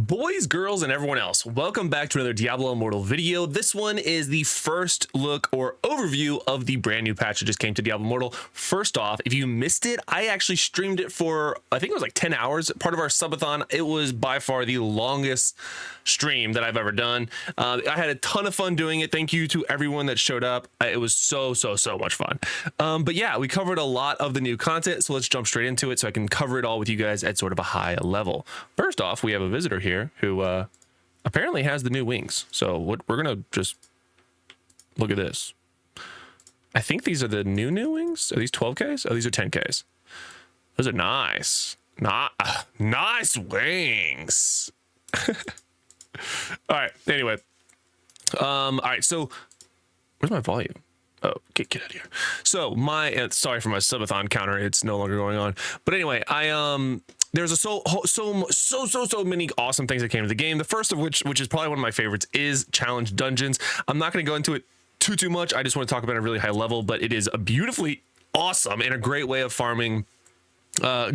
Boys, girls, and everyone else, welcome back to another Diablo Immortal video. This one is the first look or overview of the brand new patch that just came to Diablo Immortal. First off, if you missed it, I actually streamed it for, I think it was like 10 hours, part of our subathon. It was by far the longest stream that I've ever done. I had a ton of fun doing it. Thank you to everyone that showed up. It was so much fun. But yeah, we covered a lot of the new content, so let's jump straight into it so I can cover it all with you guys at sort of a high level. First off, we have a visitor here who apparently has the new wings. So what we're gonna just look at this. I think these are the new wings. Are these 12Ks? Oh, these are 10Ks. Those are nice. Nice wings. All right. Anyway. All right. So where's my volume? Oh, get out of here. So sorry for my subathon counter. It's no longer going on. But anyway, there's so many awesome things that came to the game. The first of which is probably one of my favorites, is challenge dungeons. I'm not going to go into it too much. I just want to talk about it at a really high level, but it is a beautifully awesome and a great way of farming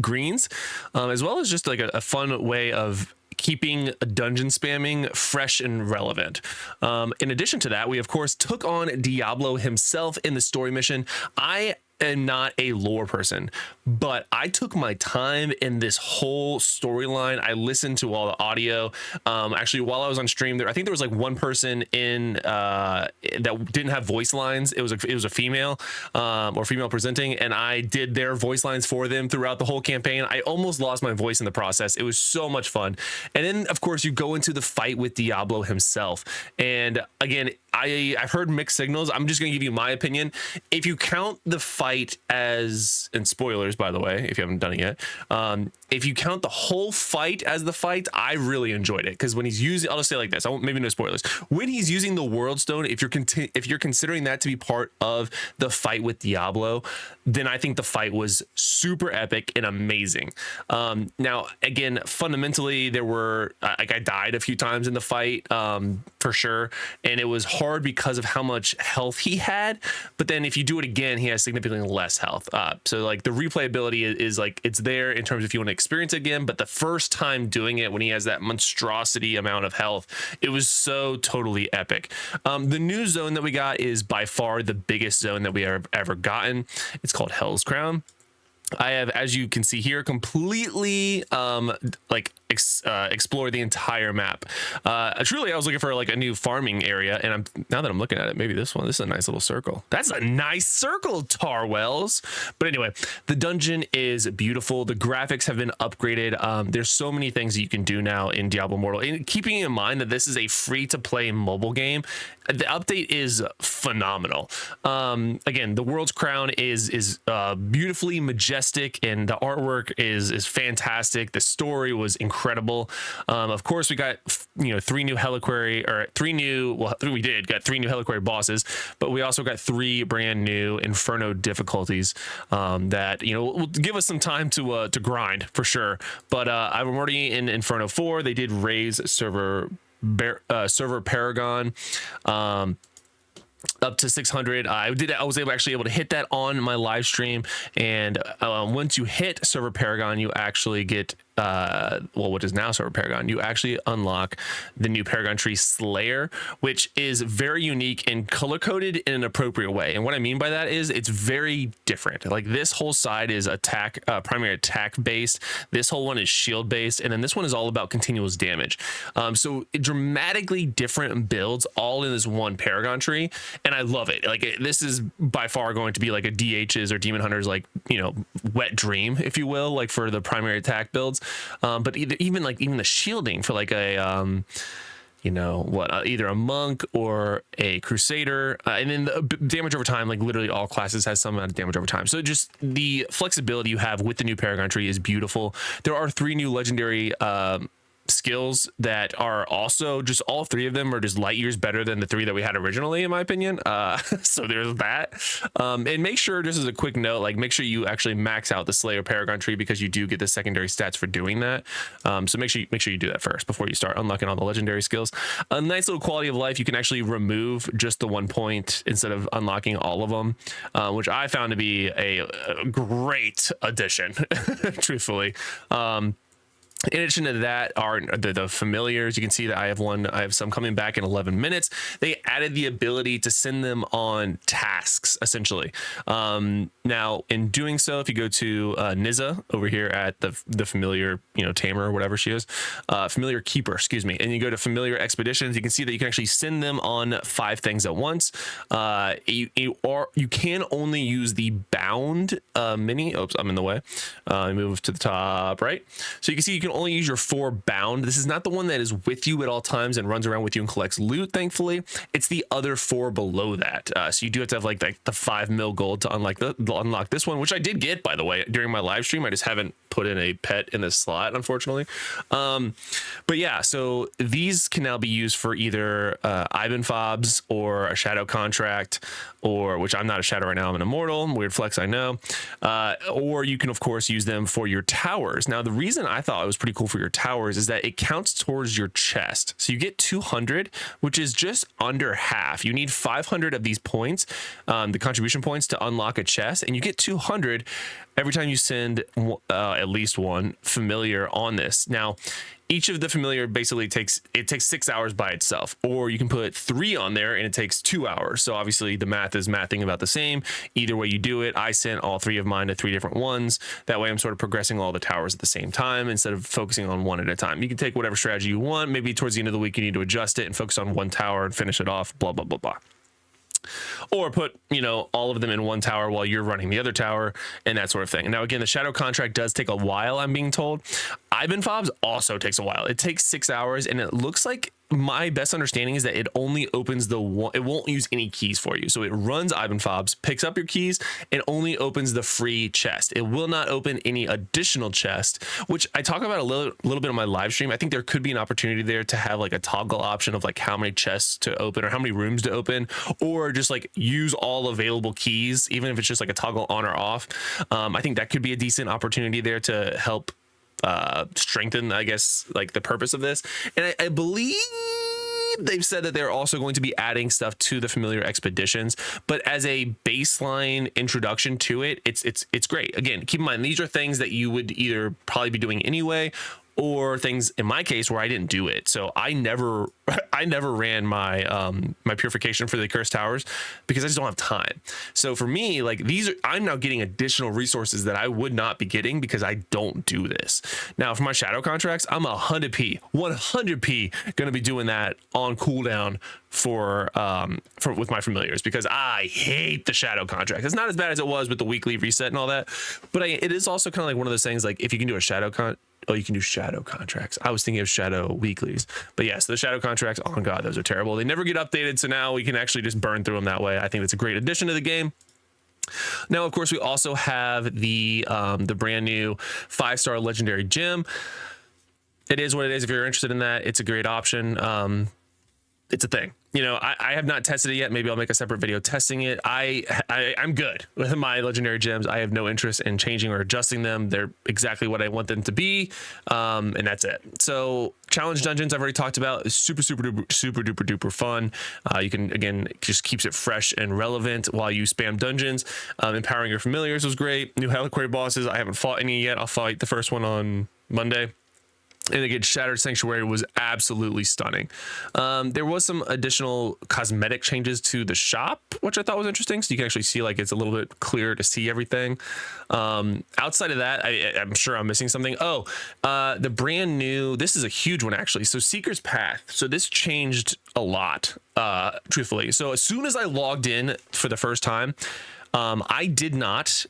greens, as well as just like a fun way of keeping dungeon spamming fresh and relevant. In addition to that, we of course took on Diablo himself in the story mission. I am not a lore person, but I took my time in this whole storyline. I listened to all the audio. Actually, while I was on stream, I think there was like one person in that didn't have voice lines. It was a female or female presenting, and I did their voice lines for them throughout the whole campaign. I almost lost my voice in the process. It was so much fun. And then, of course, you go into the fight with Diablo himself. And again, I've heard mixed signals. I'm just going to give you my opinion. If you count the fight as, and spoilers, by the way, if you haven't done it yet, if you count the whole fight as the fight, I really enjoyed it. Because when he's using, I'll just say it like this, maybe no spoilers. When he's using the World Stone, if you're considering that to be part of the fight with Diablo, then I think the fight was super epic and amazing. Now, again, fundamentally, there were, I died a few times in the fight, for sure. And it was hard because of how much health he had. But then if you do it again, he has significantly less health. So like the replayability is like, it's there in terms of if you want to experience it again. But the first time doing it, when he has that monstrosity amount of health, it was so totally epic. The new zone that we got is by far the biggest zone that we have ever gotten. It's called Hell's Crown. I have, as you can see here, completely explore the entire map. Truly, I was looking for like a new farming area, and now that I'm looking at it, maybe this is a nice little circle. That's a nice circle, Tarwells. But anyway, the dungeon is beautiful. The graphics have been upgraded. There's so many things that you can do now in Diablo Immortal, and keeping in mind that this is a free-to-play mobile game, the update is phenomenal. Again, the World's Crown is beautifully majestic, and the artwork is fantastic. The story was incredible. Of course, we got three new Heliquary bosses, but we also got 3 brand new Inferno difficulties that will give us some time to grind for sure. But I'm already in Inferno 4. They did raise server paragon up to 600. I was actually able to hit that on my live stream, and once you hit server paragon, you actually get what is now server paragon, you actually unlock the new paragon tree Slayer, which is very unique and color coded in an appropriate way. And what I mean by that is it's very different. Like this whole side is primary attack based, this whole one is shield based, and then this one is all about continuous damage. So dramatically different builds all in this one paragon tree, and I love it. Like this is by far going to be like a DH's or Demon Hunter's like wet dream, if you will, like for the primary attack builds. But even the shielding for like a either a monk or a crusader, and then the damage over time, like literally all classes has some amount of damage over time. So just the flexibility you have with the new paragon tree is beautiful. There are 3 new legendary skills that are also just, all 3 of them are just light years better than the 3 that we had originally, in my opinion. So there's that. And make sure, just as a quick note, like make sure you actually max out the Slayer paragon tree, because you do get the secondary stats for doing that. So make sure you do that first before you start unlocking all the legendary skills. A nice little quality of life, you can actually remove just the 1 point instead of unlocking all of them, which I found to be a great addition, truthfully. In addition to that are the familiars. You can see that I have some coming back in 11 minutes. They added the ability to send them on tasks, essentially. Now, in doing so, if you go to Nizza over here at the familiar, tamer or whatever she is, familiar keeper, excuse me, and you go to familiar expeditions, you can see that you can actually send them on 5 things at once. You can only use the bound mini. Oops, I'm in the way. Move to the top right. So you can see you can only use your 4 bound. This is not the one that is with you at all times and runs around with you and collects loot, thankfully. It's the other 4 below that. So you do have to have like the 5 mil gold to unlock this one, which I did get, by the way, during my live stream. I just haven't put in a pet in this slot, unfortunately. But yeah, so these can now be used for either Ivan fobs or a shadow contract, or which I'm not a shadow right now, I'm an immortal. Weird flex, I know. Or you can of course use them for your towers. Now the reason I thought it was pretty cool for your towers is that it counts towards your chest. So you get 200, which is just under half. You need 500 of these points, the contribution points, to unlock a chest, and you get 200 every time you send at least one familiar on this. Now, each of the familiar basically takes 6 hours by itself, or you can put 3 on there and it takes 2 hours. So obviously the math is mathing about the same. Either way you do it, I sent all 3 of mine to 3 different ones. That way I'm sort of progressing all the towers at the same time instead of focusing on one at a time. You can take whatever strategy you want. Maybe towards the end of the week you need to adjust it and focus on one tower and finish it off, blah, blah, blah, blah. Or put, all of them in one tower while you're running the other tower and that sort of thing. Now, again, the shadow contract does take a while, I'm being told. Ivan fobs also takes a while. It takes 6 hours, and it looks like my best understanding is that it only opens the one. It won't use any keys for you. So it runs Ivan fobs, picks up your keys, and only opens the free chest. It will not open any additional chest, which I talk about a little bit on my live stream. I think there could be an opportunity there to have like a toggle option of like how many chests to open or how many rooms to open, or just like use all available keys, even if it's just like a toggle on or off. I think that could be a decent opportunity there to help strengthen, I guess, like the purpose of this. And I believe they've said that they're also going to be adding stuff to the familiar expeditions, but as a baseline introduction to it, it's great. Again, keep in mind, these are things that you would either probably be doing anyway, or things in my case where I didn't do it. So I never ran my my purification for the cursed towers because I just don't have time. So for me, like I'm now getting additional resources that I would not be getting because I don't do this. Now for my shadow contracts, I'm 100p going to be doing that on cooldown for with my familiars, because I hate the shadow contract. It's not as bad as it was with the weekly reset and all that, but it is also kind of like one of those things, like if you can do a shadow you can do shadow contracts. I was thinking of shadow weeklies, but yes, the shadow contracts, oh god, those are terrible. They never get updated, so now we can actually just burn through them that way. I think that's a great addition to the game. Now, of course, we also have the brand new 5-star legendary gem. It is what it is. If you're interested in that, it's a great option. It's a thing. I have not tested it yet. Maybe I'll make a separate video testing it. I'm good with my legendary gems. I have no interest in changing or adjusting them. They're exactly what I want them to be, and that's it. So challenge dungeons, I've already talked about, is super duper fun. You can, again, just keeps it fresh and relevant while you spam dungeons. Empowering your familiars was great. New Heliquary bosses, I haven't fought any yet. I'll fight the first one on Monday. And again, Shattered Sanctuary was absolutely stunning. There was some additional cosmetic changes to the shop, which I thought was interesting. So you can actually see, like, it's a little bit clearer to see everything. Outside of that, I'm sure I'm missing something. Oh, the brand new, this is a huge one actually. So Seeker's Path. So this changed a lot, truthfully. So as soon as I logged in for the first time, I did not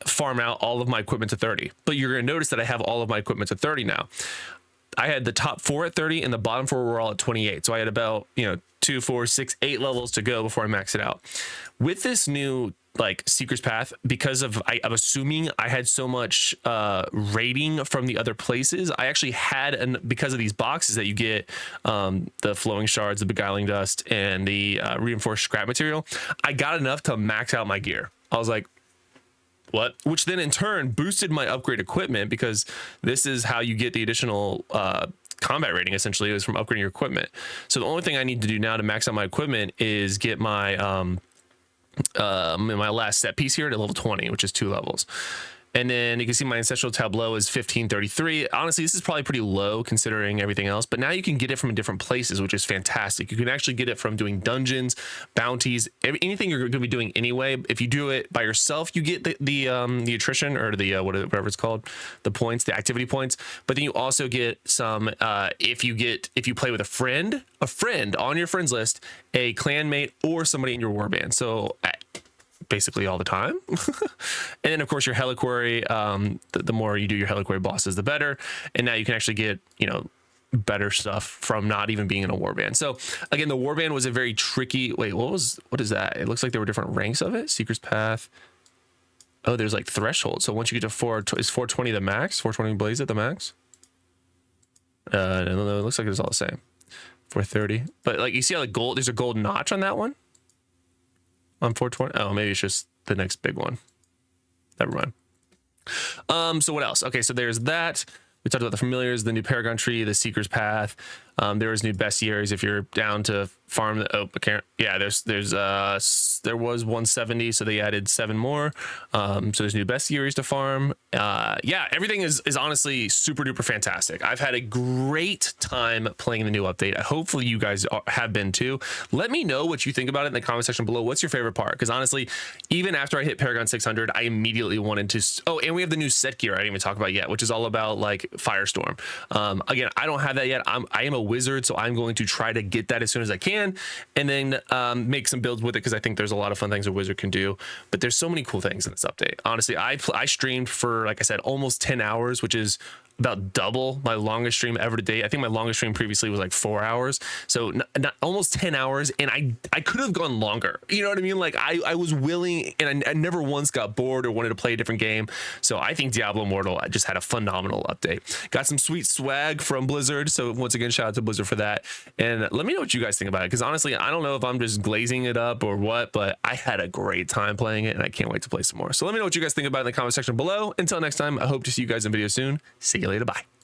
farm out all of my equipment to 30, but you're going to notice that I have all of my equipment to 30 now. I had the top 4 at 30 and the bottom 4 were all at 28. So I had about, 2, 4, 6, 8 levels to go before I max it out. With this new Seeker's Path, because of I'm assuming I had so much rating from the other places, I actually had, because of these boxes that you get, the flowing shards, the beguiling dust, and the reinforced scrap material, I got enough to max out my gear. I was like, what? Which then in turn boosted my upgrade equipment, because this is how you get the additional combat rating, essentially, is from upgrading your equipment. So the only thing I need to do now to max out my equipment is get my my last set piece here to level 20, which is 2 levels. And then you can see my ancestral tableau is 1533. Honestly, this is probably pretty low considering everything else, but now you can get it from different places, which is fantastic. You can actually get it from doing dungeons, bounties, anything you're going to be doing anyway. If you do it by yourself, you get the attrition, or the whatever it's called, the points, the activity points. But then you also get some if you play with a friend on your friends list, a clanmate, or somebody in your warband. So basically all the time. And then of course your Heliquary, the more you do your Heliquary bosses, the better. And now you can actually get, you know, better stuff from not even being in a warband. So again, the warband was a very tricky, wait, what is that? It looks like there were different ranks of it. Seeker's Path. Oh, there's like threshold. So once you get to is 420 the max? 420 blaze at the max? No, it looks like it's all the same. 430. But like you see how the gold, there's a gold notch on that one? On 420. Oh, maybe it's just the next big one. Never mind. So what else? Okay, so there's that. We talked about the familiars, the new paragon tree, the seeker's path. There was new bestiaries if you're down to farm the, oh, I can't, yeah, there was 170, so they added 7 more. So there's new bestiaries to farm. Yeah, everything is honestly super duper fantastic. I've had a great time playing the new update. Hopefully you guys have been too. Let me know what you think about it in the comment section below. What's your favorite part? Because honestly, even after I hit Paragon 600, I immediately wanted to, oh, and we have the new set gear I didn't even talk about yet, which is all about like Firestorm. Again, I don't have that yet. I am a wizard, so I'm going to try to get that as soon as I can, and then make some builds with it, because I think there's a lot of fun things a wizard can do. But there's so many cool things in this update. Honestly, I streamed for, like I said, almost 10 hours, which is about double my longest stream ever to date. I think my longest stream previously was like 4 hours, so not almost 10 hours, and I could have gone longer, you know what I mean? Like I was willing, and I never once got bored or wanted to play a different game. So I think Diablo Immortal just had a phenomenal update. Got some sweet swag from Blizzard, so once again, shout out to Blizzard for that. And let me know what you guys think about it, because honestly, I don't know if I'm just glazing it up or what, but I had a great time playing it, and I can't wait to play some more. So let me know what you guys think about it in the comment section below. Until next time, I hope to see you guys in video soon. See you later. Bye.